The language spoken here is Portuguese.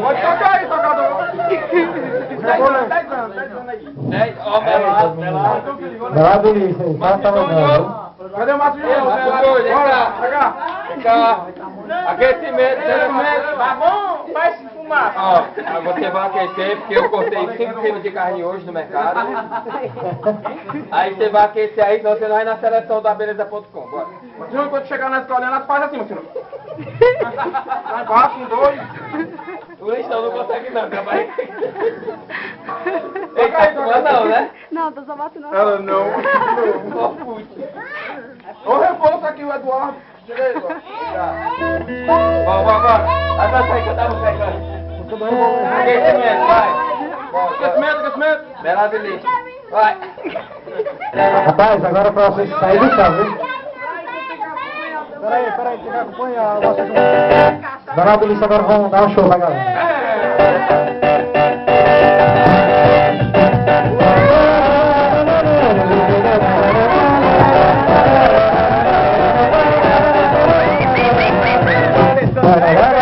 Pode tocar aí, tocador. 10 anos aí. Ó, Melado isso aí, tá mandando. Cadê o Márcio Júnior? Bora, chegar. Aquecimento, Tá bom? Faz fumaça. Ó, você vai aquecer, porque eu cortei 5 quilos de carne hoje no mercado. Aí você vai aquecer aí, senão você não vai na seleção da beleza.com. Bora. Júnior, quando chegar na escolinha, ela faz assim, Marcelo. Lá embaixo, um, dois. O lixão não consegue não, trabalha. Ei, tá fumando não, né? Não, tô só vacinando. Ela não. Ô, reforço aqui o Eduardo. Chega aí, Eduardo. Bora. Agora sai que eu tava pegando. Aquecimento, vai. Aquecimento. Melado e lixo. Vai. Rapaz, agora pra vocês saírem do carro, viu? Peraí, que vai acompanhar vocês. Melado e lixo agora vão dar um show pra galera. Vai,